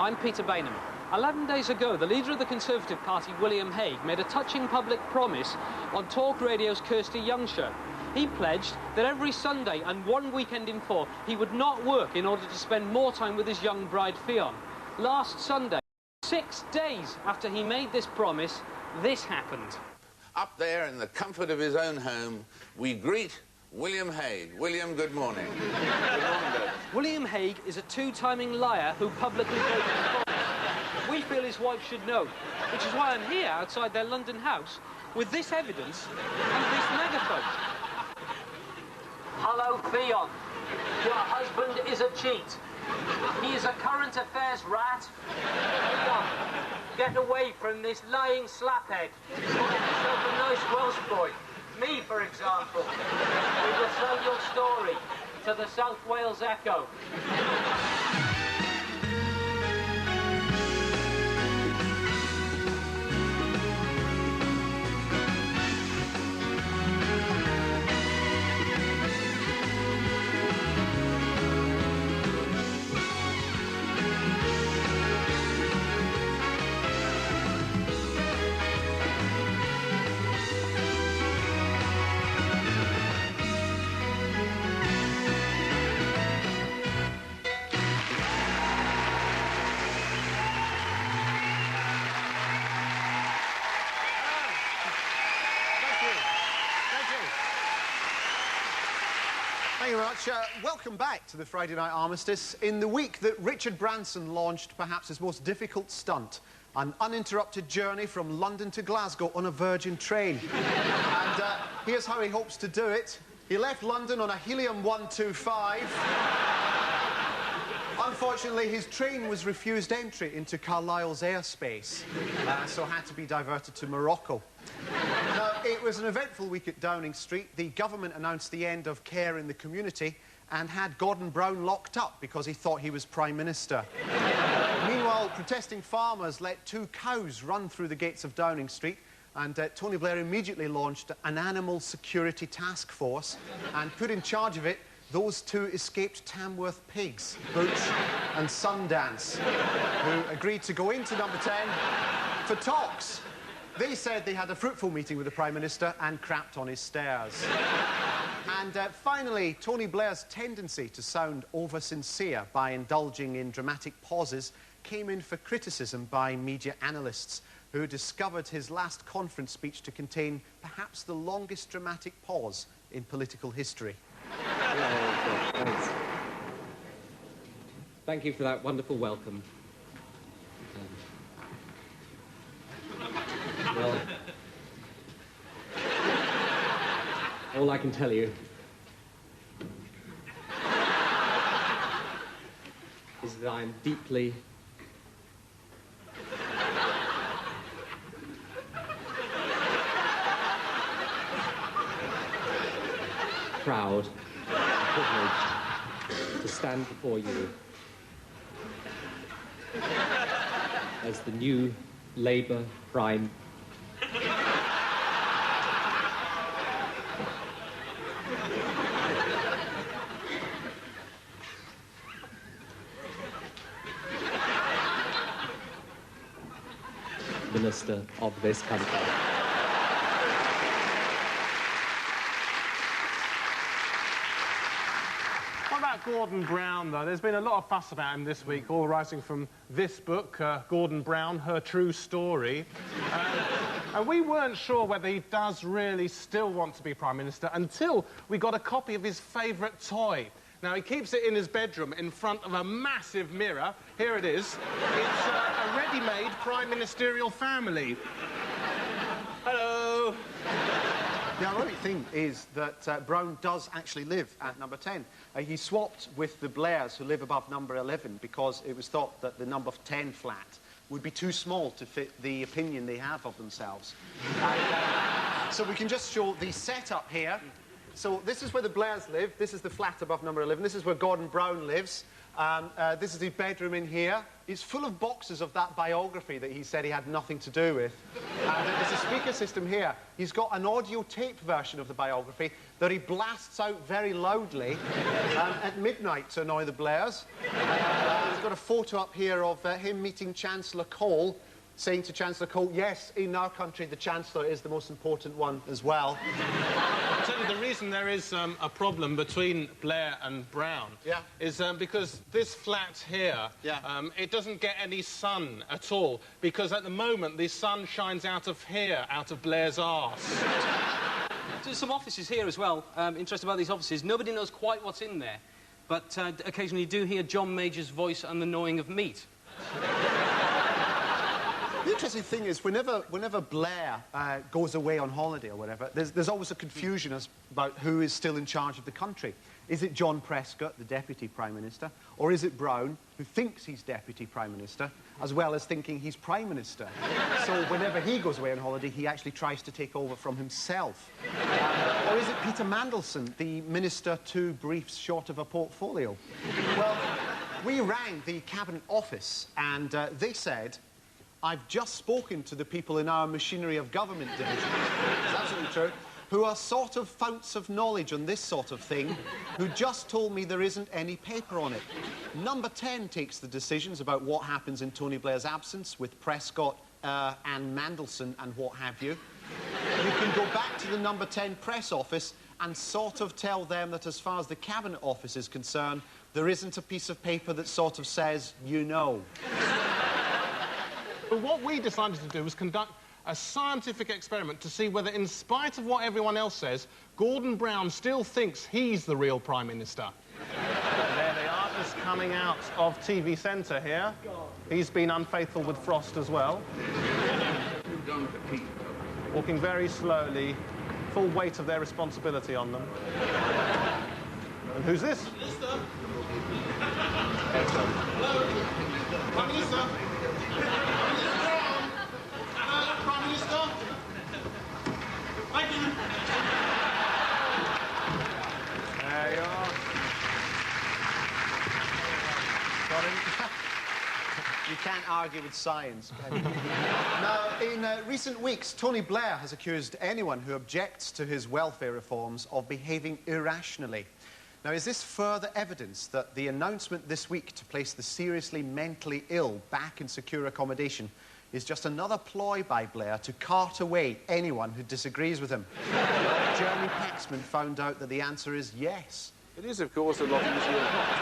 I'm Peter Bainham. 11 days ago, the leader of the Conservative Party, William Hague, made a touching public promise on Talk Radio's Kirsty Young show. He pledged that every Sunday and one weekend in four, he would not work in order to spend more time with his young bride, Fionn. Last Sunday, 6 days after he made this promise, this happened. Up there in the comfort of his own home, we greet William Hague. William, good morning. Good morning, Dad. William Hague is a two-timing liar who publicly broke his promise. We feel his wife should know, which is why I'm here outside their London house with this evidence and this megaphone. Hello, Fionn. Your husband is a cheat. He is a current affairs rat. Fionn, get away from this lying slaphead. Get yourself a nice Welsh boy. Me, for example. We will sell your story to the South Wales Echo. Thank you very much. Welcome back to the Friday Night Armistice. In the week that Richard Branson launched perhaps his most difficult stunt, an uninterrupted journey from London to Glasgow on a Virgin train. And here's how he hopes to do it. He left London on a helium-125. Unfortunately, his train was refused entry into Carlisle's airspace, so had to be diverted to Morocco. Now, it was an eventful week at Downing Street. The government announced the end of care in the community and had Gordon Brown locked up because he thought he was Prime Minister. Meanwhile, protesting farmers let 2 cows run through the gates of Downing Street, and Tony Blair immediately launched an animal security task force and put in charge of it those 2 escaped Tamworth pigs, Booch and Sundance, who agreed to go into number 10 for talks. They said they had a fruitful meeting with the Prime Minister and crapped on his stairs. And finally, Tony Blair's tendency to sound over-sincere by indulging in dramatic pauses came in for criticism by media analysts who discovered his last conference speech to contain perhaps the longest dramatic pause in political history. Thanks. Thank you for that wonderful welcome. Well, all I can tell you is that I am deeply proud and privileged to stand before you as the new Labour Prime Minister of this country. What about Gordon Brown, though? There's been a lot of fuss about him this week, all rising from this book, Gordon Brown, Her True Story. And we weren't sure whether he does really still want to be Prime Minister until we got a copy of his favourite toy. Now, he keeps it in his bedroom in front of a massive mirror. Here it is. It's a ready-made Prime Ministerial family. Hello. The ironic thing is that Brown does actually live at number 10. He swapped with the Blairs, who live above number 11, because it was thought that the number 10 flat would be too small to fit the opinion they have of themselves. So we can just show the setup here. So this is where the Blairs live. This is the flat above number 11. This is where Gordon Brown lives. This is his bedroom in here. It's full of boxes of that biography that he said he had nothing to do with. There's a speaker system here. He's got an audio tape version of the biography that he blasts out very loudly at midnight to annoy the Blairs. we've got a photo up here of him meeting Chancellor Cole, saying to Chancellor Cole, yes, in our country, the Chancellor is the most important one as well. I'll tell you, the reason there is a problem between Blair and Brown is because this flat here, it doesn't get any sun at all, because at the moment the sun shines out of here, out of Blair's arse. There's some offices here as well. Interesting about these offices, nobody knows quite what's in there, but occasionally you do hear John Major's voice and the gnawing of meat. The interesting thing is, whenever Blair goes away on holiday or whatever, there's always a confusion about who is still in charge of the country. Is it John Prescott, the Deputy Prime Minister, or is it Brown, who thinks he's Deputy Prime Minister, as well as thinking he's Prime Minister? So whenever he goes away on holiday, he actually tries to take over from himself. Or is it Peter Mandelson, the Minister 2 briefs short of a portfolio? Well, we rang the Cabinet Office, and they said, I've just spoken to the people in our machinery of government division, it's absolutely true, who are sort of founts of knowledge on this sort of thing, who just told me there isn't any paper on it. Number 10 takes the decisions about what happens in Tony Blair's absence with Prescott and Mandelson and what have you. You can go back to the Number 10 press office and sort of tell them that as far as the Cabinet Office is concerned, there isn't a piece of paper that sort of says, you know. But what we decided to do was conduct a scientific experiment to see whether, in spite of what everyone else says, Gordon Brown still thinks he's the real Prime Minister. There they are, just coming out of TV Centre here. He's been unfaithful with Frost as well. Walking very slowly, full weight of their responsibility on them. And who's this? Hello. Prime Minister. Prime Minister. Thank you. There you are. Got him. You can't argue with science, can you? Now, in recent weeks, Tony Blair has accused anyone who objects to his welfare reforms of behaving irrationally. Now, is this further evidence that the announcement this week to place the seriously mentally ill back in secure accommodation is just another ploy by Blair to cart away anyone who disagrees with him? Jeremy Paxman found out that the answer is yes. It is, of course, a lot easier not to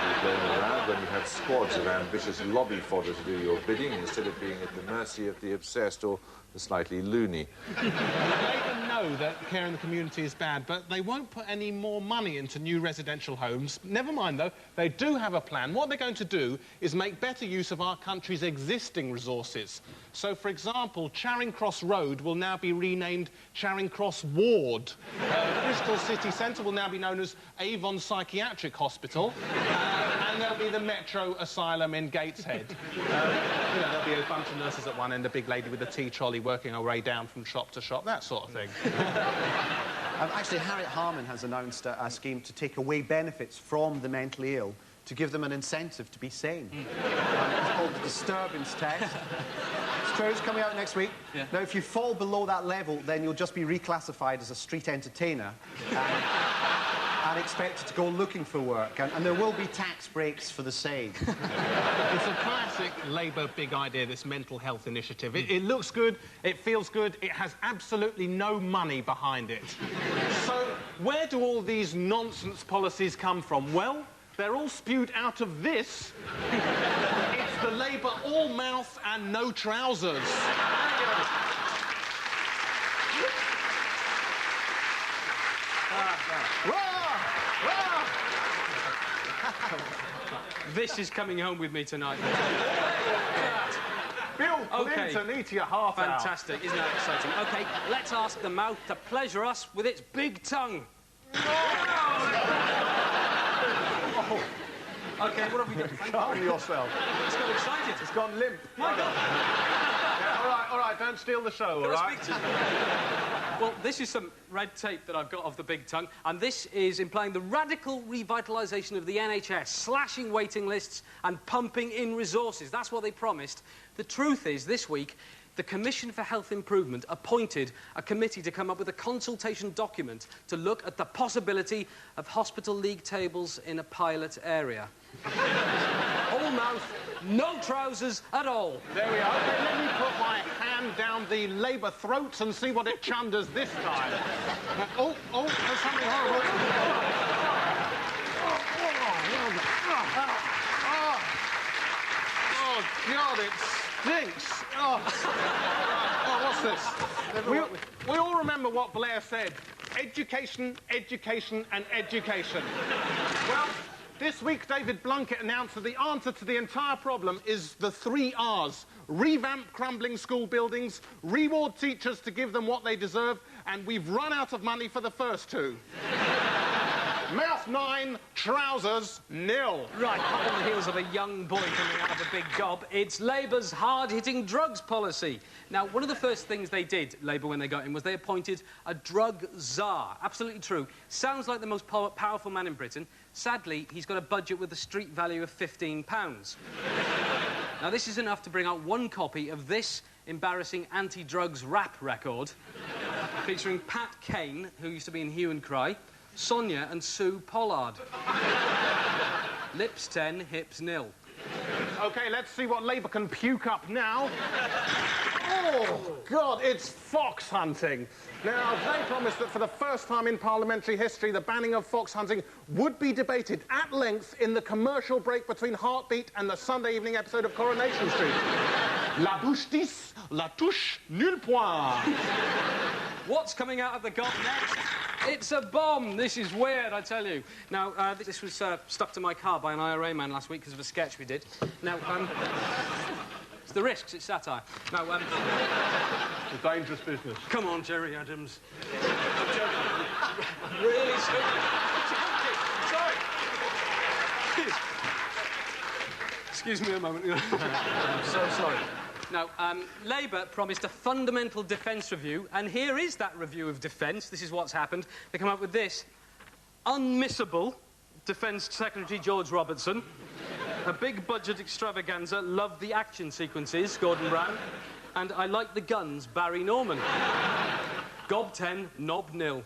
be playing around when you have squads of ambitious lobby fodder to do your bidding instead of being at the mercy of the obsessed or the slightly loony. Labour know that care in the community is bad, but they won't put any more money into new residential homes. Never mind, though, they do have a plan. What they're going to do is make better use of our country's existing resources. So, for example, Charing Cross Road will now be renamed Charing Cross Ward. Bristol City Centre will now be known as Avon Psychiatric Hospital. And there'll be the Metro Asylum in Gateshead. You know, there'll be a bunch of nurses at one end, a big lady with a tea trolley working her way down from shop to shop, that sort of thing. Actually, Harriet Harman has announced a scheme to take away benefits from the mentally ill to give them an incentive to be sane. It's called the disturbance test. It's true, it's coming out next week. Yeah. Now, if you fall below that level, then you'll just be reclassified as a street entertainer and expected to go looking for work. And there will be tax breaks for the sane. It's a classic Labour big idea, this mental health initiative. It looks good, it feels good, it has absolutely no money behind it. So, where do all these nonsense policies come from? Well, they're all spewed out of this. It's the Labour all mouth and no trousers. This is coming home with me tonight. Bill Clinton, eat your half out. Fantastic, isn't that exciting? OK, let's ask the mouth to pleasure us with its big tongue. Oh. OK, what have we done? Calm yourself. It's got excited. It's gone limp. My God. Yeah, all right, don't steal the show, all right? Well, this is some red tape that I've got of the big tongue, and this is implying the radical revitalisation of the NHS, slashing waiting lists and pumping in resources. That's what they promised. The truth is, this week, the Commission for Health Improvement appointed a committee to come up with a consultation document to look at the possibility of hospital league tables in a pilot area. All full mouth, no trousers at all. There we are. Okay, let me put my hand down the Labour throat and see what it chunders this time. Oh, there's something horrible. Oh, God, it stinks. Oh, what's this? We all remember what Blair said. Education, education, and education. Well, this week David Blunkett announced that the answer to the entire problem is the 3 R's. Revamp crumbling school buildings, reward teachers to give them what they deserve, and we've run out of money for the first 2. Mouth 9, trousers 0. Right, up on the heels of a young boy coming out of a big job, it's Labour's hard-hitting drugs policy. Now, one of the first things they did, Labour, when they got in, was they appointed a drug czar. Absolutely true. Sounds like the most powerful man in Britain. Sadly, he's got a budget with a street value of £15. Now, this is enough to bring out 1 copy of this embarrassing anti-drugs rap record featuring Pat Kane, who used to be in Hue and Cry, Sonia and Sue Pollard. Lips 10, hips 0. OK, let's see what Labour can puke up now. Oh, God, it's fox hunting. Now, they promised that for the first time in parliamentary history, the banning of fox hunting would be debated at length in the commercial break between Heartbeat and the Sunday evening episode of Coronation Street. La bouche 10, la touche, nul point. What's coming out of the gob next? It's a bomb. This is weird, I tell you. Now, this was stuck to my car by an IRA man last week because of a sketch we did. Now, it's the risks, it's satire. Now, It's a dangerous business. Come on, Jerry Adams. I'm really sorry. Excuse me a moment. I'm so sorry. Now, Labour promised a fundamental defence review, and here is that review of defence. This is what's happened. They come up with this. Unmissable, Defence Secretary George Robertson. A big budget extravaganza, love the action sequences, Gordon Brown. And I like the guns, Barry Norman. Gob 10, knob 0.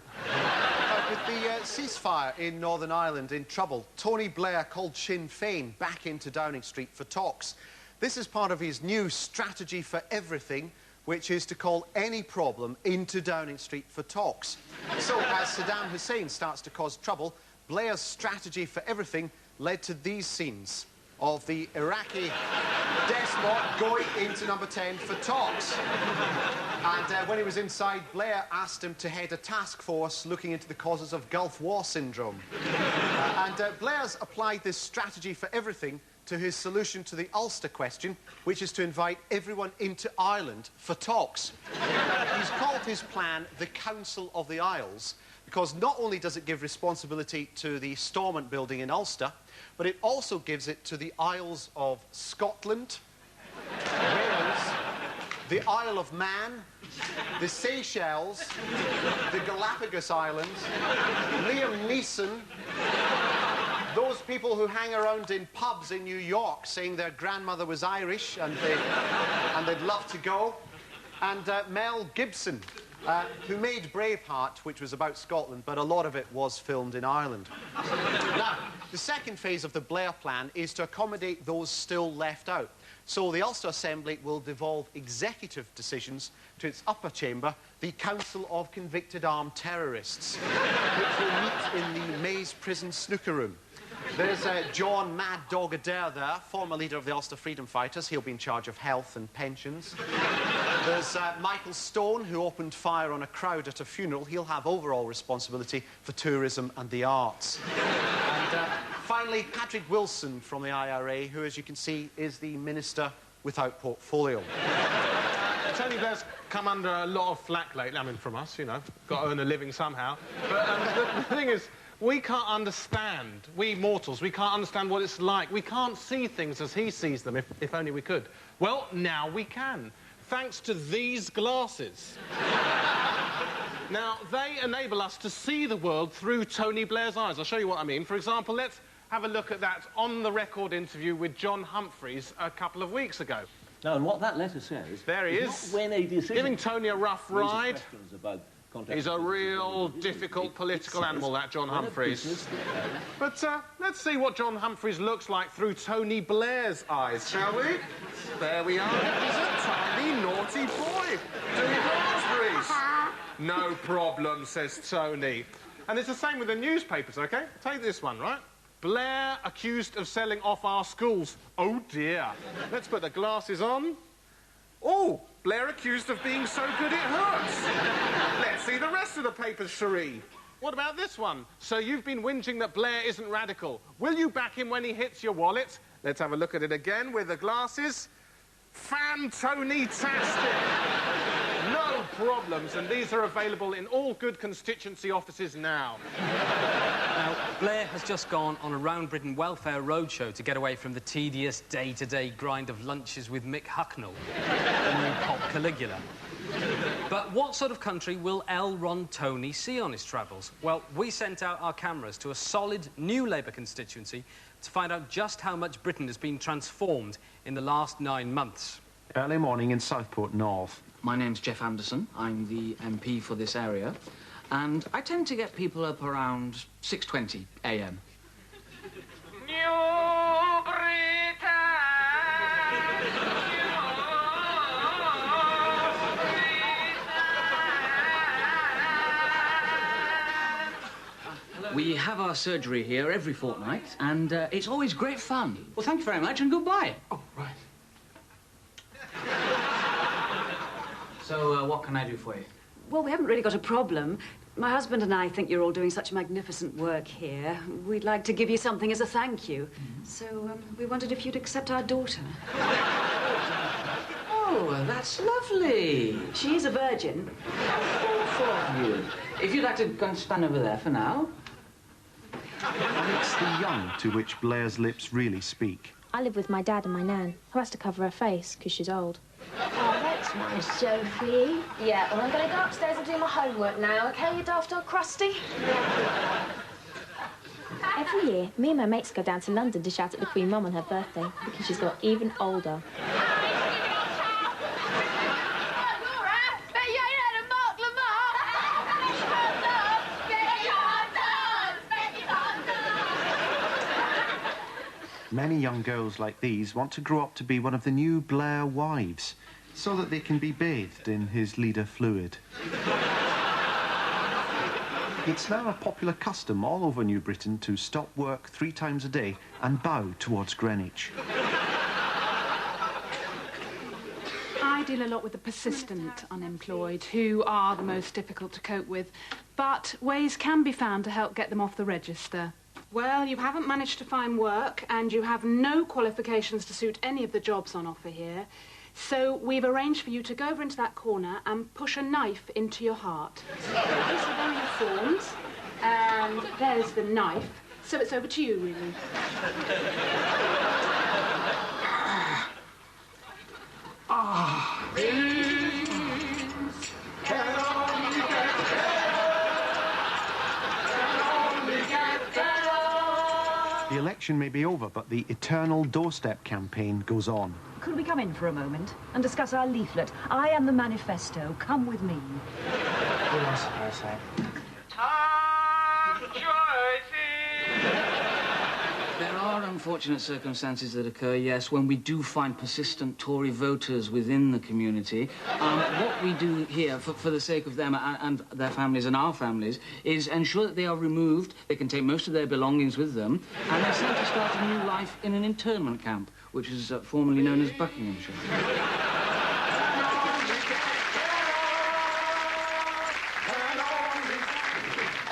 With the ceasefire in Northern Ireland in trouble, Tony Blair called Sinn Féin back into Downing Street for talks. This is part of his new strategy for everything, which is to call any problem into Downing Street for talks. So, as Saddam Hussein starts to cause trouble, Blair's strategy for everything led to these scenes of the Iraqi despot going into number 10 for talks. And when he was inside, Blair asked him to head a task force looking into the causes of Gulf War syndrome. Blair's applied this strategy for everything to his solution to the Ulster question, which is to invite everyone into Ireland for talks. He's called his plan the Council of the Isles, because not only does it give responsibility to the Stormont building in Ulster, but it also gives it to the Isles of Scotland, Wales, the Isle of Man, the Seychelles, the Galapagos Islands, Liam Neeson, those people who hang around in pubs in New York saying their grandmother was Irish and they'd love to go, and Mel Gibson, who made Braveheart, which was about Scotland, but a lot of it was filmed in Ireland. Now, the second phase of the Blair plan is to accommodate those still left out. So the Ulster Assembly will devolve executive decisions to its upper chamber, the Council of Convicted Armed Terrorists, which will meet in the Maze Prison snooker room. There's John Mad Dog Adair there, former leader of the Ulster Freedom Fighters. He'll be in charge of health and pensions. There's Michael Stone, who opened fire on a crowd at a funeral. He'll have overall responsibility for tourism and the arts. And finally, Patrick Wilson from the IRA, who, as you can see, is the minister without portfolio. Tony Blair's come under a lot of flack lately, I mean, from us, you know. Got to earn a living somehow. But the thing is, we can't understand, we mortals, we can't understand what it's like. We can't see things as he sees them, if only we could. Well, now we can, thanks to these glasses. Now, they enable us to see the world through Tony Blair's eyes. I'll show you what I mean. For example, let's have a look at that on-the-record interview with John Humphreys a couple of weeks ago. Now, and what that letter says... There he is. When a decision... Giving Tony a rough ride. ...questions about He's a real difficult political animal, that John Humphreys. But let's see what John Humphreys looks like through Tony Blair's eyes, shall we? There we are. He's a tiny, naughty boy doing raspberries. No problem, says Tony. And it's the same with the newspapers, OK? Take this one, right? Blair accused of selling off our schools. Oh, dear. Let's put the glasses on. Oh, Blair accused of being so good it hurts. Let's see the rest of the papers, Cherie. What about this one? So you've been whinging that Blair isn't radical. Will you back him when he hits your wallet? Let's have a look at it again with the glasses. Fan-Tony-tastic. No problems, and these are available in all good constituency offices now. Now, Blair has just gone on a round Britain welfare roadshow to get away from the tedious day-to-day grind of lunches with Mick Hucknall, the new pop Caligula. But what sort of country will L. Ron Tony see on his travels? Well, we sent out our cameras to a solid new Labour constituency to find out just how much Britain has been transformed in the last 9 months. Early morning in Southport North. My name's Jeff Anderson. I'm the MP for this area. And I tend to get people up around 6:20 a.m. We have our surgery here every fortnight, and it's always great fun. Well, thank you very much, and goodbye. Oh, right. So, what can I do for you? Well, we haven't really got a problem. My husband and I think you're all doing such magnificent work here. We'd like to give you something as a thank you. So, we wondered if you'd accept our daughter. Oh, that's lovely. She is a virgin. For you. If you'd like to go and stand over there for now. And it's the young to which Blair's lips really speak. I live with my dad and my nan, who has to cover her face because she's old. Oh, that's nice, Sophie. Yeah, well, I'm going to go upstairs and do my homework now, OK, you daft old crusty? Every year, me and my mates go down to London to shout at the Queen Mum on her birthday because she's got even older. Many young girls like these want to grow up to be one of the new Blair wives, so that they can be bathed in his leader fluid. It's now a popular custom all over New Britain to stop work 3 times a day and bow towards Greenwich. I deal a lot with the persistent unemployed, who are the most difficult to cope with, but ways can be found to help get them off the register. Well, you haven't managed to find work, and you have no qualifications to suit any of the jobs on offer here. So we've arranged for you to go over into that corner and push a knife into your heart. These are then your forms, and there's the knife. So it's over to you, really. The election may be over, but the eternal doorstep campaign goes on. Could we come in for a moment and discuss our leaflet? I am the manifesto. Come with me. There are unfortunate circumstances that occur, yes, when we do find persistent Tory voters within the community. What we do here, for the sake of them and their families and our families, is ensure that they are removed, they can take most of their belongings with them, and they're sent to start a new life in an internment camp, which is formerly known as Buckinghamshire.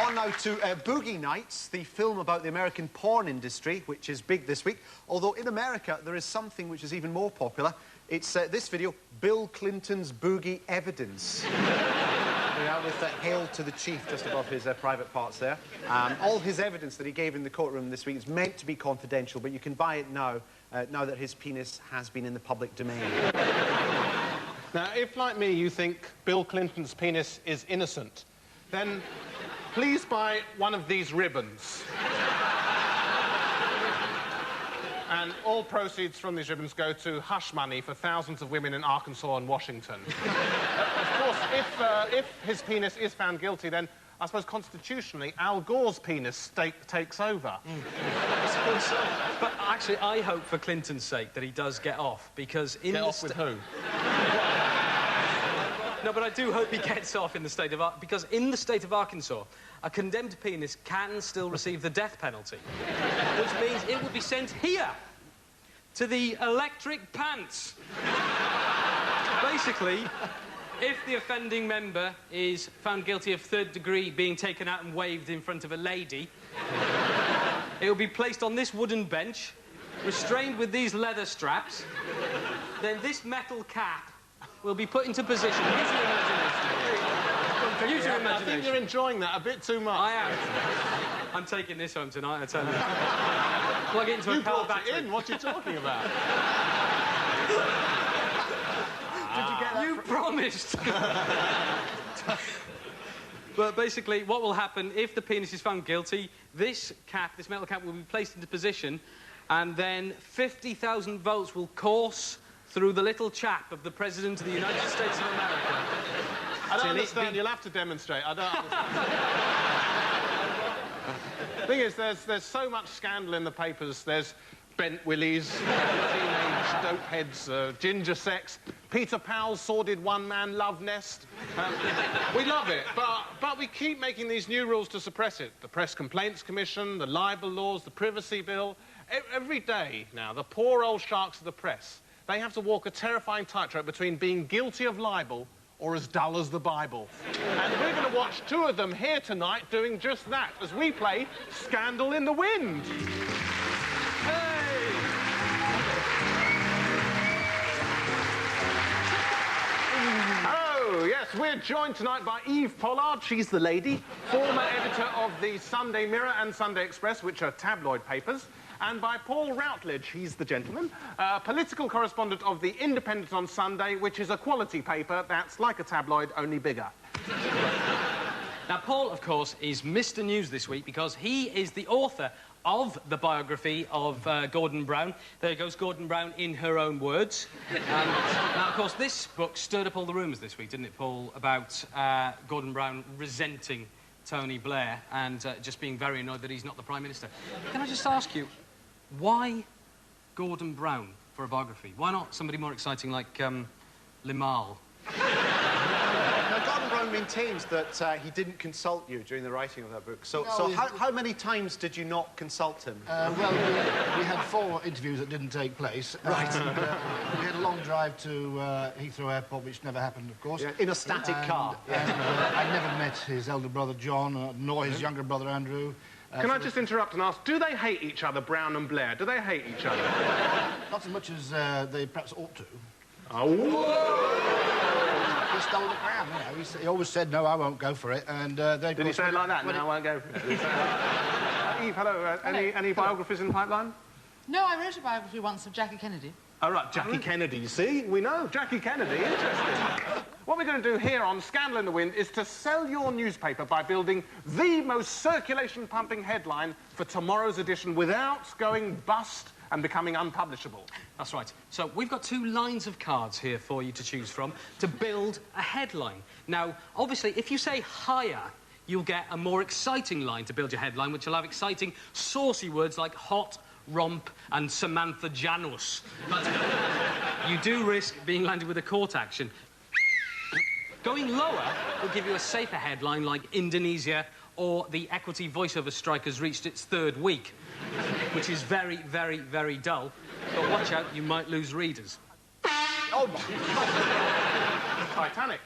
On now to Boogie Nights, the film about the American porn industry, which is big this week. Although in America, there is something which is even more popular. It's this video, Bill Clinton's Boogie Evidence. We are with Hail to the Chief just above his private parts there. All his evidence that he gave in the courtroom this week is meant to be confidential, but you can buy it now, now that his penis has been in the public domain. Now, if, like me, you think Bill Clinton's penis is innocent, then please buy one of these ribbons. And all proceeds from these ribbons go to hush money for thousands of women in Arkansas and Washington. Of course, if his penis is found guilty, then I suppose constitutionally Al Gore's penis takes over. I suppose so. But actually, I hope for Clinton's sake that he does get off, because in Get off with who? No, but I do hope he gets off in the state of... Because in the state of Arkansas, a condemned penis can still receive the death penalty, which means it would be sent here, to the electric pants. Basically, if the offending member is found guilty of third degree being taken out and waved in front of a lady, it will be placed on this wooden bench, restrained with these leather straps, then this metal cap will be put into position. Use your imagination. Use your imagination. I think you're enjoying that a bit too much. I am. I'm taking this home tonight, I tell you. Plug it into a car battery. In. What are you talking about? Did you get that? You promised. But basically, what will happen if the penis is found guilty? This metal cap, will be placed into position, and then 50,000 votes will course through the little chap of the President of the United States of America. I don't understand. You'll have to demonstrate. I don't understand. The thing is, there's so much scandal in the papers. There's Bent Willies, teenage dope heads, ginger sex, Peter Powell's sordid one-man love nest. We love it, but we keep making these new rules to suppress it. The Press Complaints Commission, the libel laws, the privacy bill. Every day now, the poor old sharks of the press, they have to walk a terrifying tightrope between being guilty of libel or as dull as the Bible. And we're going to watch two of them here tonight doing just that as we play Scandal in the Wind. Hey! Hello, yes, we're joined tonight by Eve Pollard, she's the lady, former editor of the Sunday Mirror and Sunday Express, which are tabloid papers, and by Paul Routledge, he's the gentleman, political correspondent of The Independent on Sunday, which is a quality paper that's like a tabloid, only bigger. Now, Paul, of course, is Mr. News this week because he is the author of the biography of Gordon Brown. There goes Gordon Brown in her own words. Now, of course, this book stirred up all the rumours this week, didn't it, Paul, about Gordon Brown resenting Tony Blair and just being very annoyed that he's not the Prime Minister. Can I just ask you, why Gordon Brown for a biography? Why not somebody more exciting like Limahl? Now, Gordon Brown maintains that he didn't consult you during the writing of that book. So, how many times did you not consult him? Well, we had 4 interviews that didn't take place. Right. And, we had a long drive to Heathrow Airport, which never happened, of course. Yeah, in a static car. And I never met his elder brother, John, nor his younger brother, Andrew. Can I just interrupt and ask, do they hate each other, Brown and Blair? Do they hate each other? Not as much as they perhaps ought to. Oh! He stole the crown, you know. He always said, no, I won't go for it, and they... Did he say it like that? No, I won't go for it. Eve, hello. Any biographies in the pipeline? No, I wrote a biography once of Jackie Kennedy. Oh, right, Jackie Kennedy, you see? We know. Jackie Kennedy, interesting. What we're going to do here on Scandal in the Wind is to sell your newspaper by building the most circulation-pumping headline for tomorrow's edition without going bust and becoming unpublishable. That's right. So we've got 2 lines of cards here for you to choose from to build a headline. Now, obviously, if you say higher, you'll get a more exciting line to build your headline, which will have exciting, saucy words like hot, romp and Samantha Janus. But you do risk being landed with a court action. Going lower will give you a safer headline like Indonesia or the equity voiceover strike has reached its 3rd week, which is very, very, very dull. But watch out, you might lose readers. Oh, my... Titanic.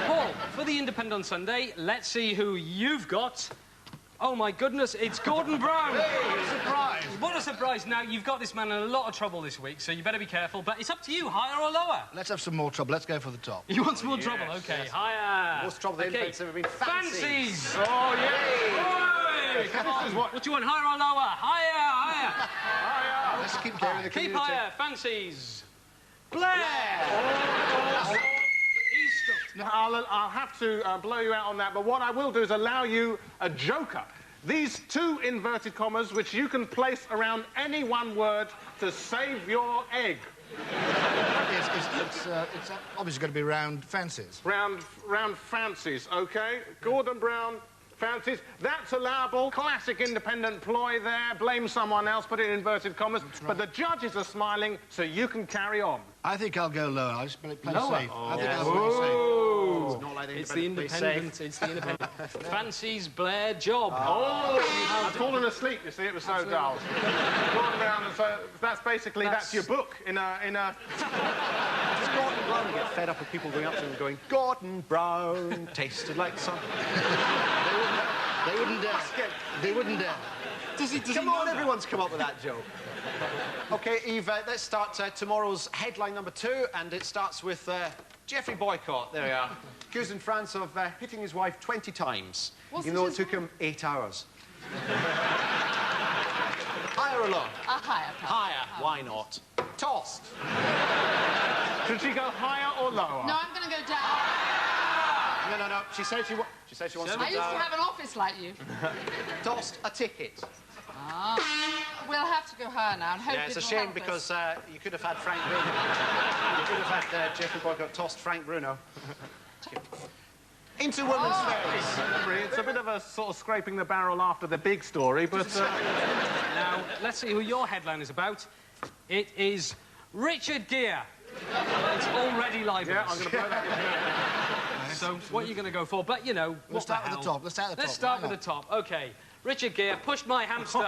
Paul, for The Independent on Sunday, let's see who you've got. Oh, my goodness, it's Gordon Brown. Hey, surprise. What a surprise. Now, you've got this man in a lot of trouble this week, so you better be careful. But it's up to you, higher or lower? Let's have some more trouble. Let's go for the top. You want some more trouble? OK, yes. Higher. Most trouble the Independent's ever been. Fancies. Oh, yeah. Hey, come on. What do you want, higher or lower? Higher. Higher. Let's keep going in the community. Keep higher. Fancies. Blair. Oh. Now, I'll have to blow you out on that, but what I will do is allow you a joker. These two inverted commas, which you can place around any one word to save your egg. It's obviously going to be round fancies. Round fancies, OK? Gordon Brown, fancies. That's allowable. Classic independent ploy there. Blame someone else, put it in inverted commas. Right. But the judges are smiling, so you can carry on. I think I'll go lower. I'll just play it safe. Oh. I think I'll play it safe. It's not like it's the independent. It's the independent. Fancy's Blair job. I've fallen asleep. You see, it was so dull. Gordon Brown. So that's basically that's your book in a. Does Gordon Brown get fed up with people going up to him and going, Gordon Brown tasted like something? They wouldn't dare. They wouldn't dare. Come on, everyone's come up with that joke. OK, Eve, let's start tomorrow's headline number 2, and it starts with Jeffrey Boycott. There we are. Accused in France of hitting his wife 20 times, even though it took him 8 hours. Higher or low? Higher. Higher. Why not? Tossed. Should she go higher or lower? No, I'm going to go down. No. She said she wants to go I used to have an office like you. Tossed a ticket. We'll have to go higher now and hope it's a shame because you could have had Frank Bruno. You could have had Jeffrey Boycott tossed Frank Bruno. Into women's fairies. It's a bit of a sort of scraping the barrel after the big story, but... Now, let's see who your headline is about. It is Richard Gere. It's already libelous. Yeah, I'm going to blow that. So, what are you going to go for? But, you know, Let's start with the top. Let's start with the top. OK. Richard Gere pushed my hamster.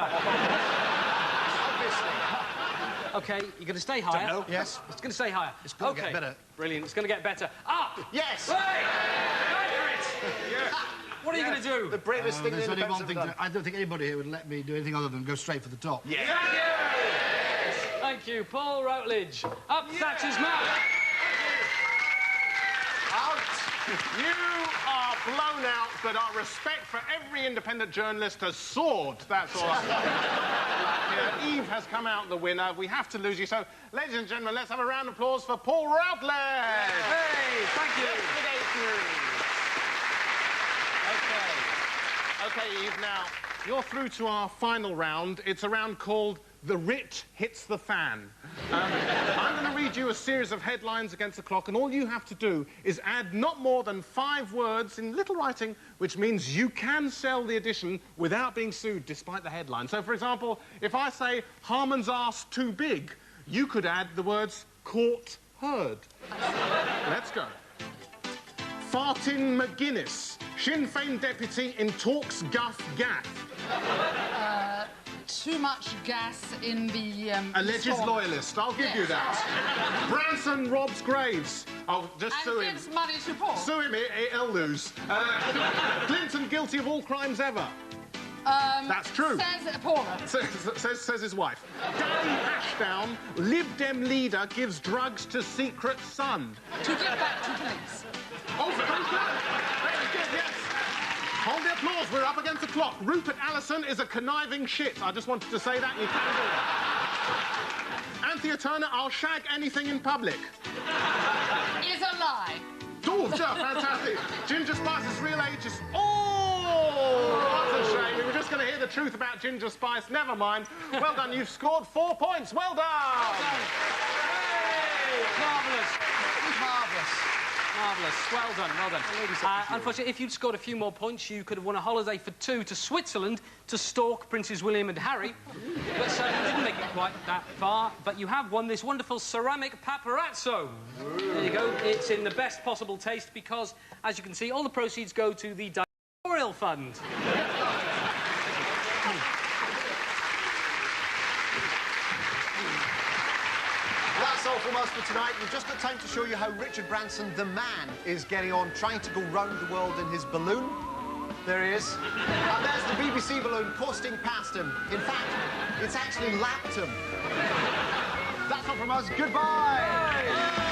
OK, you're going to stay higher? No. Yes. It's going to stay higher. It's going to get better. Brilliant. It's going to get better. Up! Yes! Hey! Yeah. What are you going to do? The bravest thing there's in only one thing. done. I don't think anybody here would let me do anything other than go straight for the top. Yeah. Yes. Thank you, Paul Routledge. Up Thatcher's mouth. Out. You are blown out, but our respect for every independent journalist has soared. That's all. Eve has come out the winner. We have to lose you. So, ladies and gentlemen, let's have a round of applause for Paul Routledge. Hey, thank you. OK, Eve, now, you're through to our final round. It's a round called The Writ Hits the Fan. I'm going to read you a series of headlines against the clock, and all you have to do is add not more than 5 words in little writing, which means you can sell the edition without being sued, despite the headline. So, for example, if I say, Harmon's arse too big, you could add the words court heard. Let's go. Fartin McGuinness, Sinn Féin deputy in talks guff gaff. Too much gas in the... Alleged loyalist, I'll give you that. Branson robs graves. Oh, just sue him. And gives money to poor. Sue him, he'll lose. Clinton guilty of all crimes ever. That's true. Says Paula. Says his wife. Danny Ashdown, Lib Dem leader, gives drugs to secret son. To give back to police. Oh, very good, yes. Hold the applause, we're up against the clock. Rupert Allison is a conniving shit. I just wanted to say that, you can do that. Anthea Turner, I'll shag anything in public. Is a lie. Oh, yeah, fantastic. Ginger Spice's real age is... Oh, that's a shame. We were just going to hear the truth about Ginger Spice. Never mind. Well done, you've scored 4 points. Well done. Hey, marvellous. Marvellous. Marvellous. Well done, well done. Unfortunately, if you'd scored a few more points, you could have won a holiday for 2 to Switzerland to stalk Princes William and Harry. But you didn't make it quite that far. But you have won this wonderful ceramic paparazzo. There you go. It's in the best possible taste because, as you can see, all the proceeds go to the Directorial Fund. That's all from us for tonight. We've just got time to show you how Richard Branson, the man, is getting on, trying to go round the world in his balloon. There he is. And there's the BBC balloon coasting past him. In fact, it's actually lapped him. That's all from us. Goodbye. Bye.